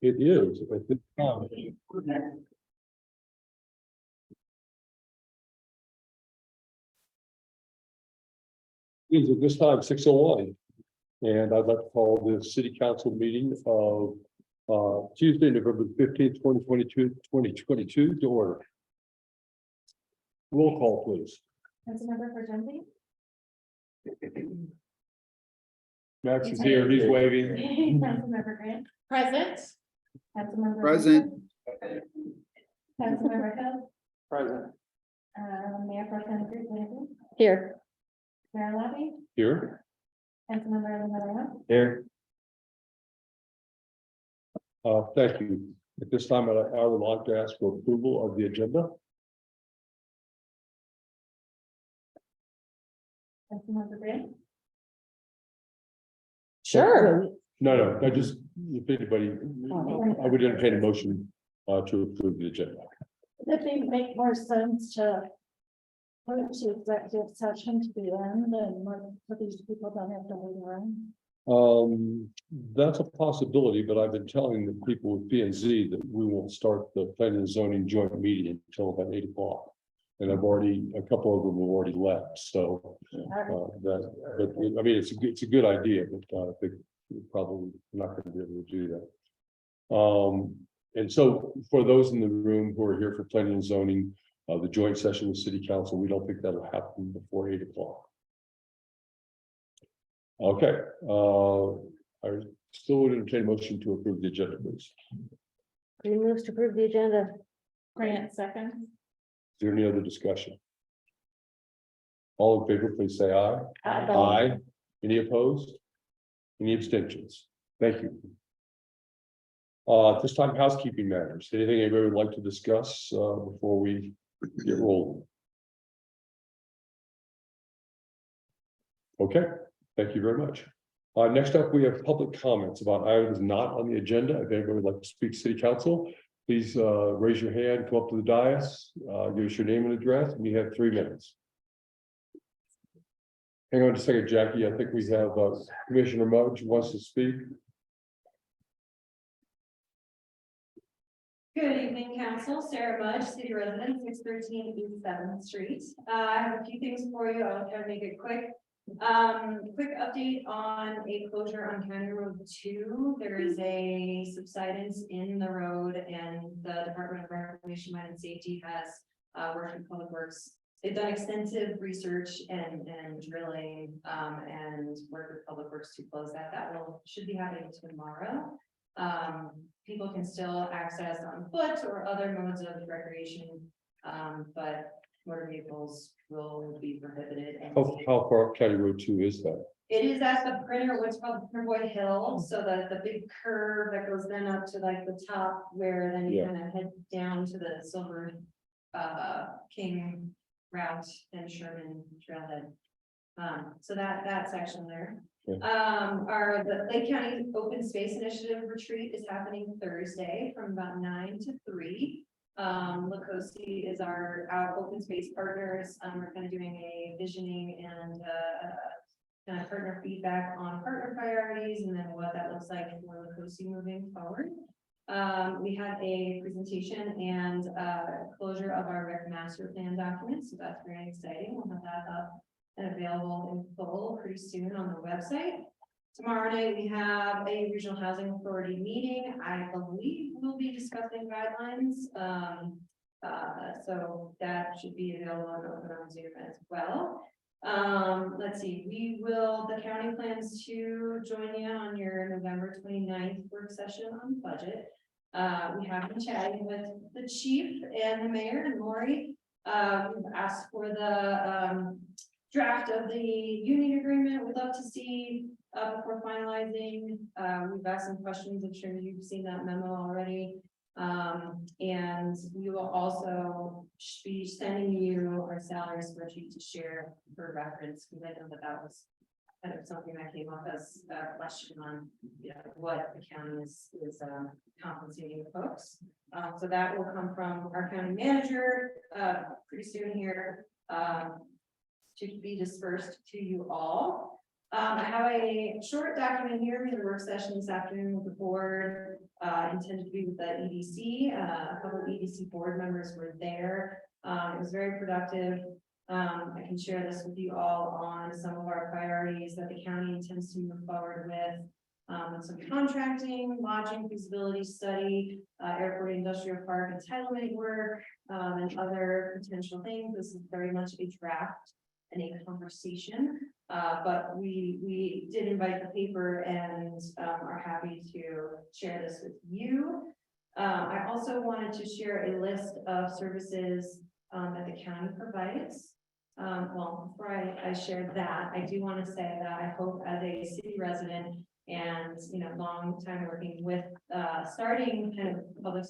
It is at this time. It is at this time 6:01, and I'd like to call the city council meeting of Tuesday, November 15th, 2022 to order. Roll call, please. Councilmember Pergenzi. Max is here, he's waving. Councilmember Grant. Present. Councilmember. Present. Councilmember Hill. Present. Mayor Pro Tem Grant. Here. Mayor Labby. Here. Councilmember Lombardo. Here. Thank you. At this time, I would like to ask for approval of the agenda. Councilmember Grant. Sure. No, I just, if anybody, I would entertain a motion to approve the agenda. Does it make more sense to put it to executive session to the end and for these people don't have to wait around? That's a possibility, but I've been telling the people with P and Z that we won't start the planning and zoning joint meeting until about 8 o'clock. And a couple of them have already left, so but I mean, it's a good idea, but I think we're probably not going to be able to do that. And so for those in the room who are here for planning and zoning, the joint session with city council, we don't think that'll happen before 8 o'clock. Okay, I still would entertain a motion to approve the agenda, please. Green moves to approve the agenda. Grant second. Is there any other discussion? All in favor, please say aye. Aye. Any opposed? Any abstentions? Thank you. At this time, housekeeping matters. Anything anybody would like to discuss before we get rolling? Okay, thank you very much. Next up, we have public comments about items not on the agenda. If anybody would like to speak to city council, please raise your hand, come up to the dais, give us your name and address, and you have 3 minutes. Hang on just a second, Jackie. I think we have Commissioner Mudge wants to speak. Good evening, council. Sarah Mudge, city resident, 613 East 7th Street. I have a few things for you. I'll try to make it quick. Quick update on a closure on County Road 2. There is a subsidence in the road, and the Department of Reclamation, Mine and Safety has worked with Public Works. They've done extensive research and drilling and worked with Public Works to close that. That should be happening tomorrow. People can still access on foot or other modes of recreation, but motor vehicles will be prohibited. And How far up County Road 2 is that? it is at the printer, what's called the Prinboy Hill, so the big curve that goes then up to like the top, where then you Yeah. kind of head down to the Silver King route and Sherman Trailhead. So that section there. The Lake County Open Space Initiative retreat is happening Thursday from about 9 to 3. Lacoste is our open space partners. We're kind of doing a visioning and kind of partner feedback on partner priorities and then what that looks like for Lacoste moving forward. We had a presentation and closure of our rec master plan document, so that's very exciting. We'll have that up and available in full pretty soon on the website. Tomorrow night, we have a regional housing authority meeting. I believe we'll be discussing guidelines. So that should be available and open on Zoom as well. Let's see, the county plans to join you on your November 29th work session on budget. We have been chatting with the chief and the mayor and Lori. We've asked for the draft of the union agreement. We'd love to see before finalizing. We've asked some questions. I'm sure you've seen that memo already. And we will also be sending you our salary spreadsheet to share for reference, because I know that was kind of something that came up as a question on what the county is compensating folks. So that will come from our county manager pretty soon here. To be dispersed to you all. I have a short document here for the work session this afternoon with the board. intended to be with the EDC. A couple of EDC board members were there. It was very productive. I can share this with you all on some of our priorities that the county intends to move forward with. Some contracting, lodging feasibility study, airport industrial park entitlement work, and other potential things. This is very much a draft and a conversation. But we did invite the paper and are happy to share this with you. I also wanted to share a list of services that the county provides. Well, before I share that, I do want to say that I hope as a city resident and, you know, long time working with, starting kind of public.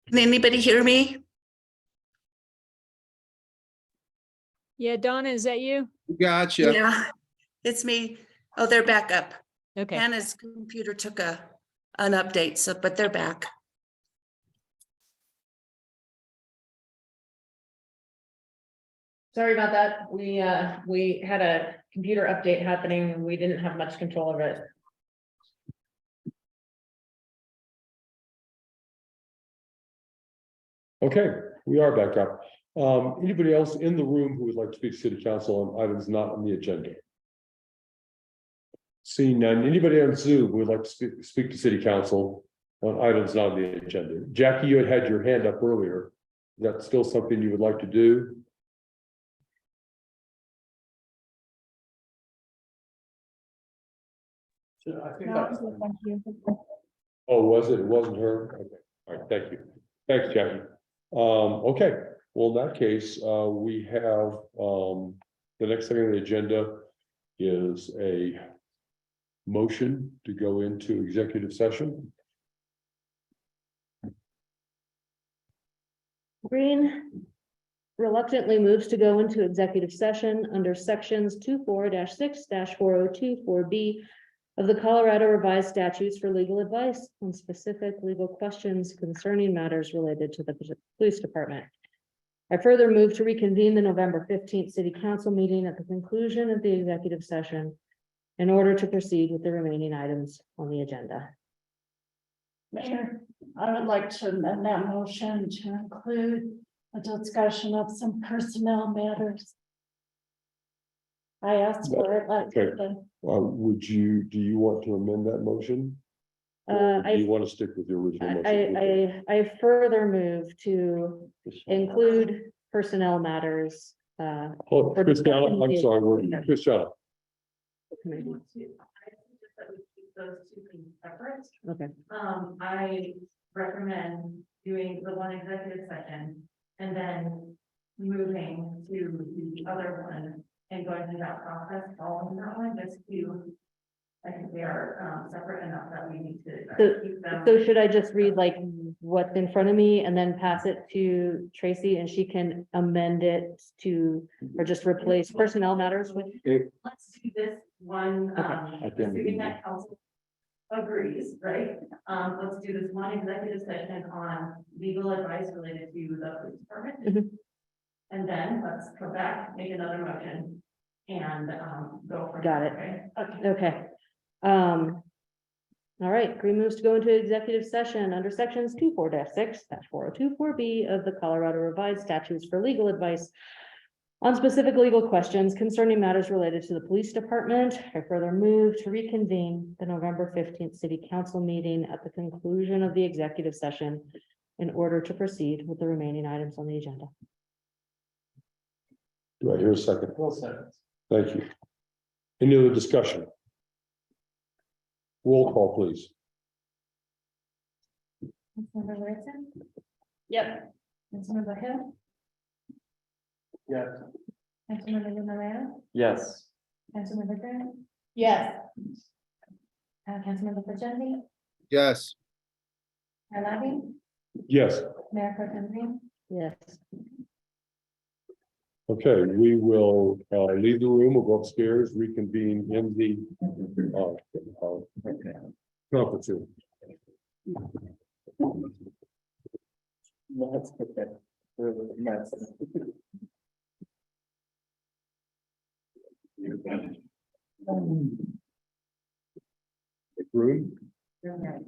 Can anybody hear me? Yeah, Donna, is that you? Gotcha. Yeah, it's me. Oh, they're back up. Okay. Hannah's computer took an update, so, but they're back. Sorry about that. We had a computer update happening and we didn't have much control of it. Okay, we are back up. Anybody else in the room who would like to speak to city council on items not on the agenda? Seeing none, anybody on Zoom who would like to speak to city council on items not on the agenda? Jackie, you had your hand up earlier. Is that still something you would like to do? I think No, thank you. Oh, was it? It wasn't her? Okay, all right, thank you. Thanks, Jackie. Okay, well, in that case, we have, the next thing on the agenda is a motion to go into executive session. Green reluctantly moves to go into executive session under sections 24-6-4024B of the Colorado Revised Statutes for legal advice on specific legal questions concerning matters related to the police department. I further move to reconvene the November 15th city council meeting at the conclusion of the executive session in order to proceed with the remaining items on the agenda. Mayor, I would like to amend that motion to include a discussion of some personnel matters. I asked for it like. Okay. Do you want to amend that motion? Or do you want to stick with your original motion? I further move to include personnel matters. Oh, for Christiana, I'm discussion. sorry, Christiana. Maybe. Those two things separate. Okay, I recommend doing the one executive session, and then moving to the other one and going through that process, following that one, just to, I think they are, separate enough that we need to keep them. So should I just read like what's in front of me and then pass it to Tracy and she can amend it to, or just replace personnel matters with? Let's do this one, At the end of the assuming meeting. that council agrees, right? Let's do this one executive session on legal advice related to the police department. Mhm. And then let's go back, make another motion and, go for. Got it. Okay. Okay. All right, Green moves to go into executive session under sections 24-6-4024B of the Colorado Revised Statutes for legal advice on specific legal questions concerning matters related to the police department. I further move to reconvene the November 15th city council meeting at the conclusion of the executive session in order to proceed with the remaining items on the agenda. Do I hear a second? Thank you. Any other discussion? Roll call, please. Councilmember Whitson, Yep. Councilmember Hill, Yes. Councilmember Lumia, Yes. Councilmember Grant. Yes. Councilmember Fajendi, Yes. Mayor Labby, Yes, Mayor Pro Tem Green. Yes. okay, we will leave the room, we'll go upstairs, reconvene in the conference room. That's okay. Room? Yeah.